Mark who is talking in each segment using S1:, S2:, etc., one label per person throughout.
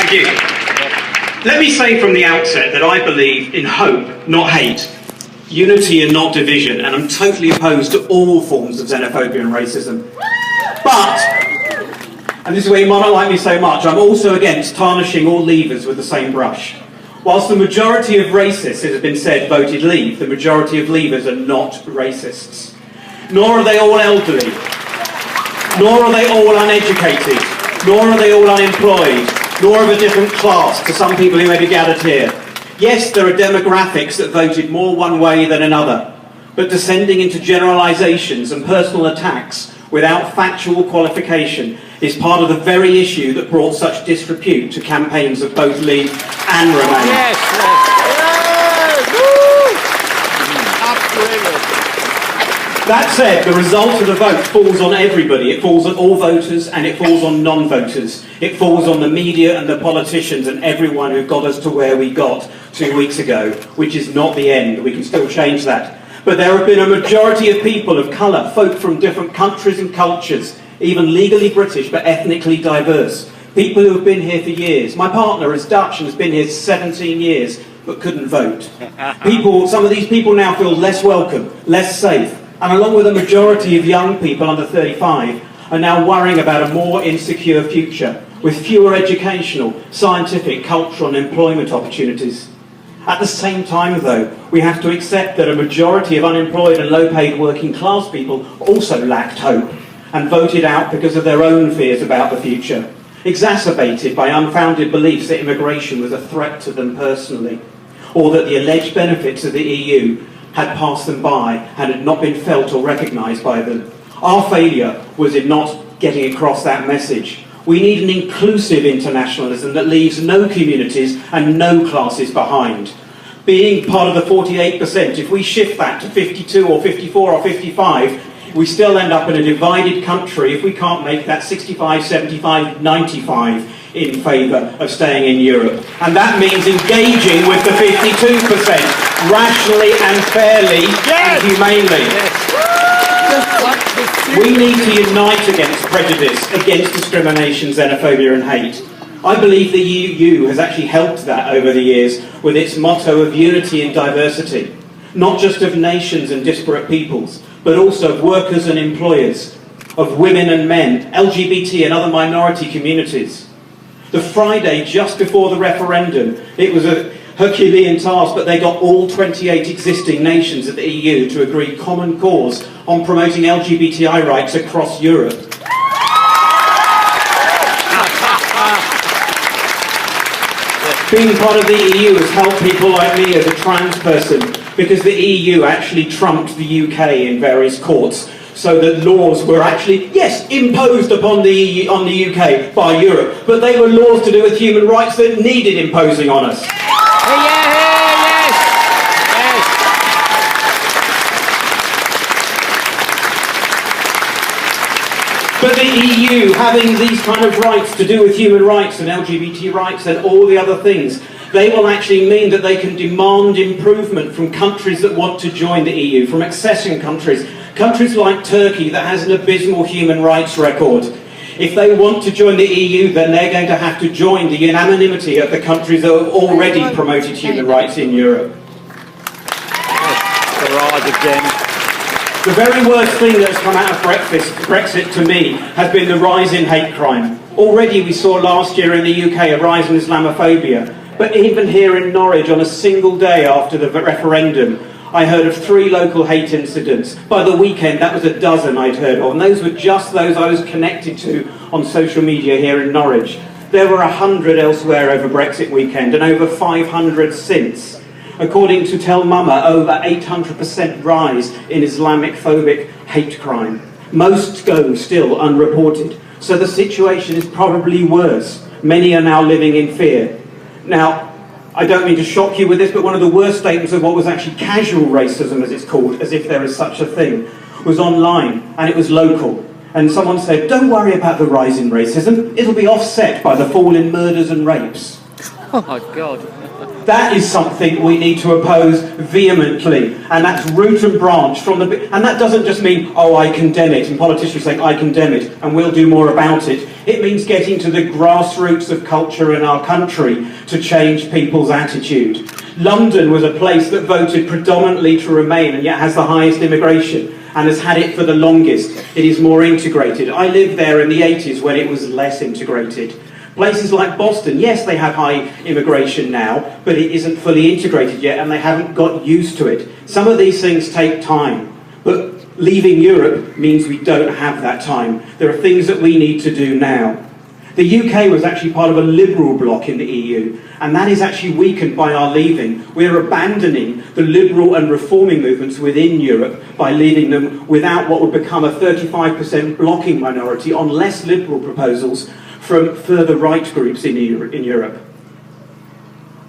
S1: Thank you. Let me say from the outset that I believe in hope, not hate, unity and not division, and I'm totally opposed to all forms of xenophobia and racism. But, and this is where you might not like me so much, I'm also against tarnishing all leavers with the same brush. Whilst the majority of racists, it has been said, voted Leave, the majority of leavers are not racists. Nor are they all elderly. Nor are they all uneducated. Nor are they all unemployed. Nor of a different class to some people who may be gathered here. Yes, there are demographics that voted more one way than another, but descending into generalizations and personal attacks without factual qualification is part of the very issue that brought such disrepute to campaigns of both Leave and Remain.
S2: Yes, yes. Absolutely.
S1: That said, the result of the vote falls on everybody. It falls on all voters and it falls on non-voters. It falls on the media and the politicians and everyone who got us to where we got 2 weeks ago, which is not the end. We can still change that. But there have been a majority of people of colour, folk from different countries and cultures, even legally British but ethnically diverse, people who have been here for years. My partner is Dutch and has been here 17 years but couldn't vote. Some of these people now feel less welcome, less safe, and along with a majority of young people under 35 are now worrying about a more insecure future with fewer educational, scientific, cultural and employment opportunities. At the same time, though, we have to accept that a majority of unemployed and low-paid working class people also lacked hope and voted out because of their own fears about the future, exacerbated by unfounded beliefs that immigration was a threat to them personally, or that the alleged benefits of the EU had passed them by and had not been felt or recognised by them. Our failure was in not getting across that message. We need an inclusive internationalism that leaves no communities and no classes behind. Being part of the 48%, if we shift that to 52 or 54 or 55, we still end up in a divided country if we can't make that 65, 75, 95 in favour of staying in Europe. And that means engaging with the 52% rationally and fairly and humanely. We need to unite against prejudice, against discrimination, xenophobia and hate. I believe the EU has actually helped that over the years with its motto of unity and diversity, not just of nations and disparate peoples, but also of workers and employers, of women and men, LGBT and other minority communities. The Friday just before the referendum, it was a Herculean task, but they got all 28 existing nations of the EU to agree common cause on promoting LGBTI rights across Europe. Being part of the EU has helped people like me as a trans person, because the EU actually trumped the UK in various courts, so that laws were actually, yes, imposed upon the UK by Europe, but they were laws to do with human rights that needed imposing on us. But the EU, having these kind of rights to do with human rights and LGBT rights and all the other things, they will actually mean that they can demand improvement from countries that want to join the EU, from accession countries. Countries like Turkey that has an abysmal human rights record. If they want to join the EU, then they're going to have to join the unanimity of the countries that have already promoted human rights in Europe. The very worst thing that has come out of Brexit to me has been the rise in hate crime. Already we saw last year in the UK a rise in Islamophobia, but even here in Norwich on a single day after the referendum, I heard of 3 local hate incidents. By the weekend, that was a dozen I'd heard of, and those were just those I was connected to on social media here in Norwich. There were 100 elsewhere over Brexit weekend, and over 500 since. According to Tell Mama, over 800% rise in Islamic-phobic hate crime. Most go still unreported, so the situation is probably worse. Many are now living in fear. Now, I don't mean to shock you with this, but one of the worst statements of what was actually casual racism, as it's called, as if there is such a thing, was online, and it was local. And someone said, "Don't worry about the rise in racism, it'll be offset by the fall in murders and rapes."
S2: Oh my God.
S1: That is something we need to oppose vehemently, and that's root and branch from the. And that doesn't just mean, oh, I condemn it, and politicians saying, I condemn it, and we'll do more about it. It means getting to the grassroots of culture in our country to change people's attitude. London was a place that voted predominantly to remain, and yet has the highest immigration, and has had it for the longest. It is more integrated. I lived there in the 80s when it was less integrated. Places like Boston, yes, they have high immigration now, but it isn't fully integrated yet, and they haven't got used to it. Some of these things take time, but leaving Europe means we don't have that time. There are things that we need to do now. The UK was actually part of a liberal bloc in the EU, and that is actually weakened by our leaving. We're abandoning the liberal and reforming movements within Europe by leaving them without what would become a 35% blocking minority on less liberal proposals from further right groups in Europe.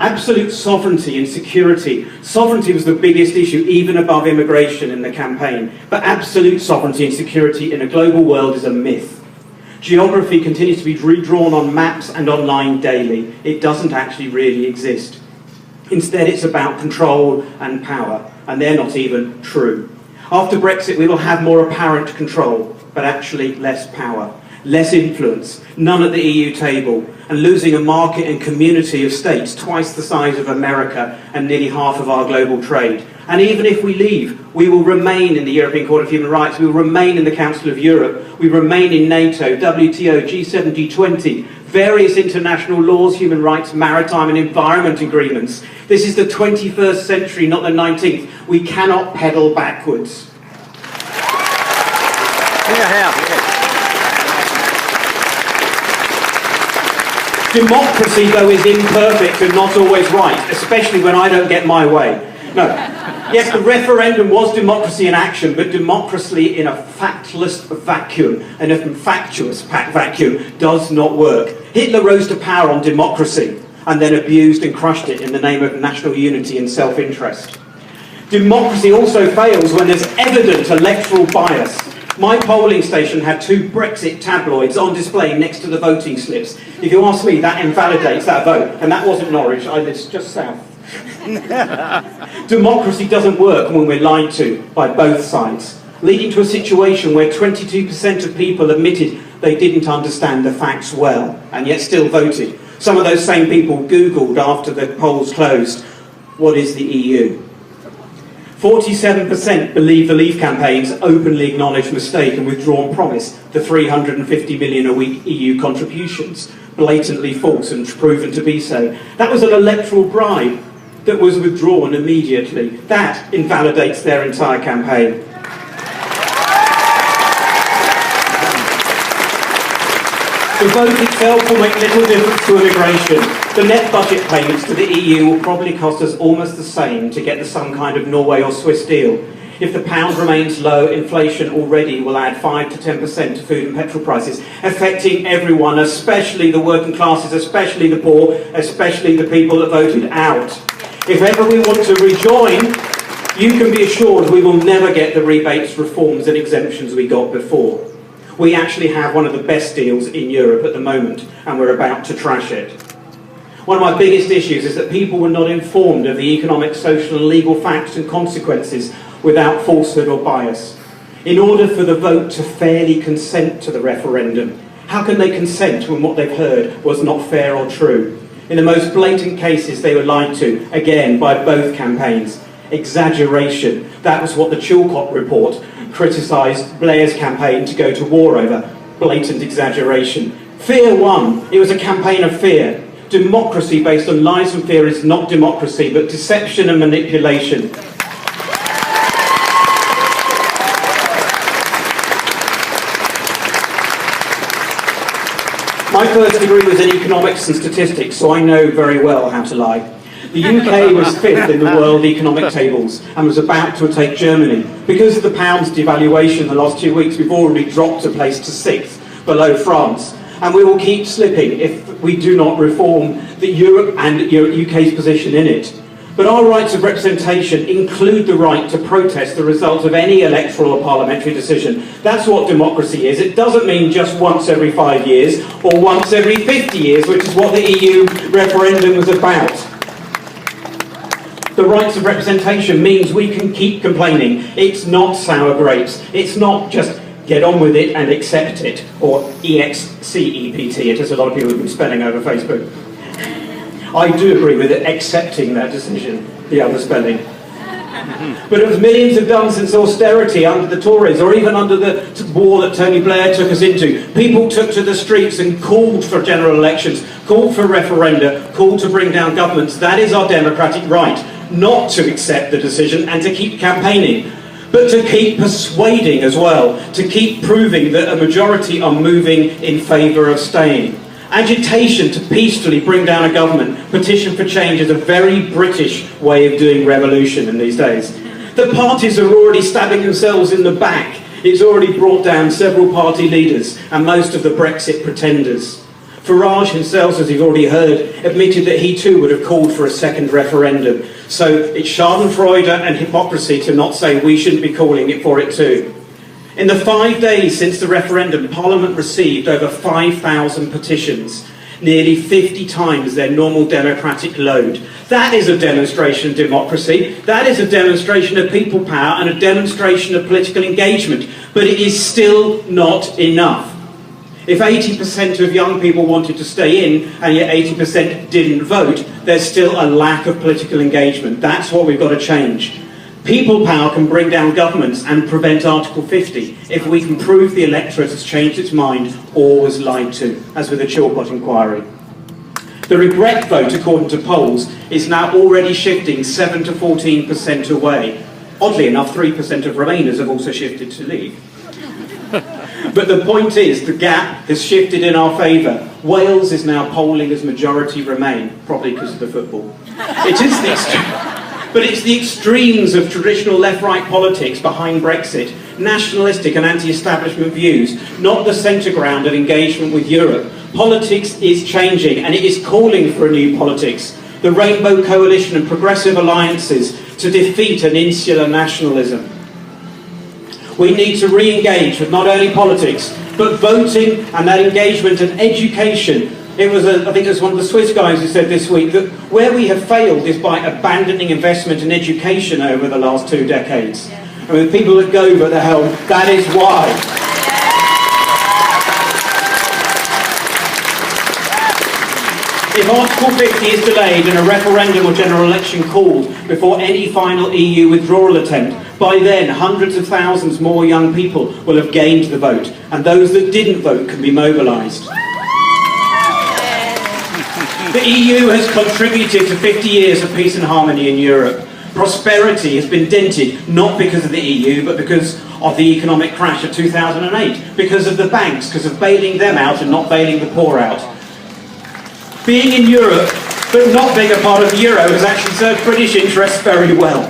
S1: Absolute sovereignty and security. Sovereignty was the biggest issue, even above immigration in the campaign. But absolute sovereignty and security in a global world is a myth. Geography continues to be redrawn on maps and online daily. It doesn't actually really exist. Instead, it's about control and power, and they're not even true. After Brexit, we will have more apparent control, but actually less power. Less influence, none at the EU table, and losing a market and community of states twice the size of America and nearly half of our global trade. And even if we leave, we will remain in the European Court of Human Rights, we will remain in the Council of Europe, we remain in NATO, WTO, G7, G20, various international laws, human rights, maritime and environment agreements. This is the 21st century, not the 19th. We cannot pedal backwards. Democracy, though, is imperfect and not always right, especially when I don't get my way. No. Yes, the referendum was democracy in action, but democracy in a factless vacuum, and a factuous vacuum, does not work. Hitler rose to power on democracy, and then abused and crushed it in the name of national unity and self-interest. Democracy also fails when there's evident electoral bias. My polling station had 2 Brexit tabloids on display next to the voting slips. If you ask me, that invalidates that vote. And that wasn't Norwich, I live just south. Democracy doesn't work when we're lied to by both sides, leading to a situation where 22% of people admitted they didn't understand the facts well, and yet still voted. Some of those same people Googled after the polls closed, what is the EU? 47% believe the Leave campaign's openly acknowledged mistake and withdrawn promise, the 350 million a week EU contributions, blatantly false and proven to be so. That was an electoral bribe that was withdrawn immediately. That invalidates their entire campaign. The vote itself will make little difference to immigration. The net budget payments to the EU will probably cost us almost the same to get some kind of Norway or Swiss deal. If the pound remains low, inflation already will add 5 to 10% to food and petrol prices, affecting everyone, especially the working classes, especially the poor, especially the people that voted out. If ever we want to rejoin, you can be assured we will never get the rebates, reforms and exemptions we got before. We actually have one of the best deals in Europe at the moment, and we're about to trash it. One of my biggest issues is that people were not informed of the economic, social and legal facts and consequences without falsehood or bias. In order for the vote to fairly consent to the referendum, how can they consent when what they've heard was not fair or true? In the most blatant cases, they were lied to, again, by both campaigns. Exaggeration. That was what the Chilcot report criticised Blair's campaign to go to war over. Blatant exaggeration. Fear won. It was a campaign of fear. Democracy based on lies and fear is not democracy, but deception and manipulation. My first degree was in economics and statistics, so I know very well how to lie. The UK was 5th in the world economic tables and was about to take Germany. Because of the pound's devaluation in the last 2 weeks, we've already dropped a place to 6th, below France. And we will keep slipping if we do not reform the Europe and UK's position in it. But our rights of representation include the right to protest the result of any electoral or parliamentary decision. That's what democracy is. It doesn't mean just once every 5 years or once every 50 years, which is what the EU referendum was about. The rights of representation means we can keep complaining. It's not sour grapes. It's not just get on with it and accept it, or EXCEPT, it is a lot of people have been spelling over Facebook. I do agree with it, accepting that decision, the other spelling. But as millions have done since austerity under the Tories, or even under the war that Tony Blair took us into, people took to the streets and called for general elections, called for referenda, called to bring down governments. That is our democratic right, not to accept the decision and to keep campaigning, but to keep persuading as well, to keep proving that a majority are moving in favour of staying. Agitation to peacefully bring down a government, petition for change, is a very British way of doing revolution in these days. The parties are already stabbing themselves in the back. It's already brought down several party leaders and most of the Brexit pretenders. Farage himself, as you've already heard, admitted that he too would have called for a second referendum. So it's schadenfreude and hypocrisy to not say we shouldn't be calling it for it too. In the 5 days since the referendum, Parliament received over 5,000 petitions, nearly 50 times their normal democratic load. That is a demonstration of democracy. That is a demonstration of people power and a demonstration of political engagement. But it is still not enough. If 80% of young people wanted to stay in and yet 80% didn't vote, there's still a lack of political engagement. That's what we've got to change. People power can bring down governments and prevent Article 50 if we can prove the electorate has changed its mind or was lied to, as with the Chilcot inquiry. The regret vote, according to polls, is now already shifting 7 to 14% away. Oddly enough, 3% of Remainers have also shifted to leave. But the point is, the gap has shifted in our favour. Wales is now polling as majority Remain, probably because of the football. It is but it's the extremes of traditional left-right politics behind Brexit, nationalistic and anti-establishment views, not the centre ground of engagement with Europe. Politics is changing, and it is calling for a new politics. The Rainbow Coalition and progressive alliances to defeat an insular nationalism. We need to re-engage with not only politics, but voting and that engagement and education. I think it was one of the Swiss guys who said this week that where we have failed is by abandoning investment in education over the last 2 decades. I mean, the people that go at the helm, that is why. If Article 50 is delayed and a referendum or general election called before any final EU withdrawal attempt, by then hundreds of thousands more young people will have gained the vote, and those that didn't vote can be mobilised. The EU has contributed to 50 years of peace and harmony in Europe. Prosperity has been dented, not because of the EU, but because of the economic crash of 2008, because of the banks, because of bailing them out and not bailing the poor out. Being in Europe, but not being a part of the euro, has actually served British interests very well.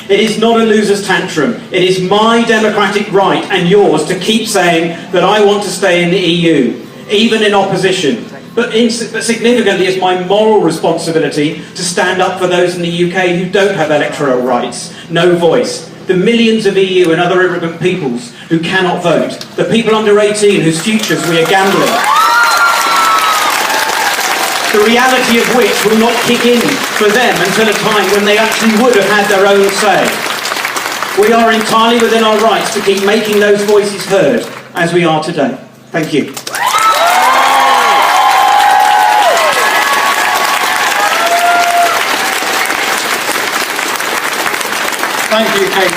S1: It is not a loser's tantrum. It is my democratic right and yours to keep saying that I want to stay in the EU, even in opposition. But significantly, it's my moral responsibility to stand up for those in the UK who don't have electoral rights, no voice. The millions of EU and other immigrant peoples who cannot vote. The people under 18 whose futures we are gambling. The reality of which will not kick in for them until a time when they actually would have had their own say. We are entirely within our rights to keep making those voices heard, as we are today. Thank you.
S2: Thank you, Katy.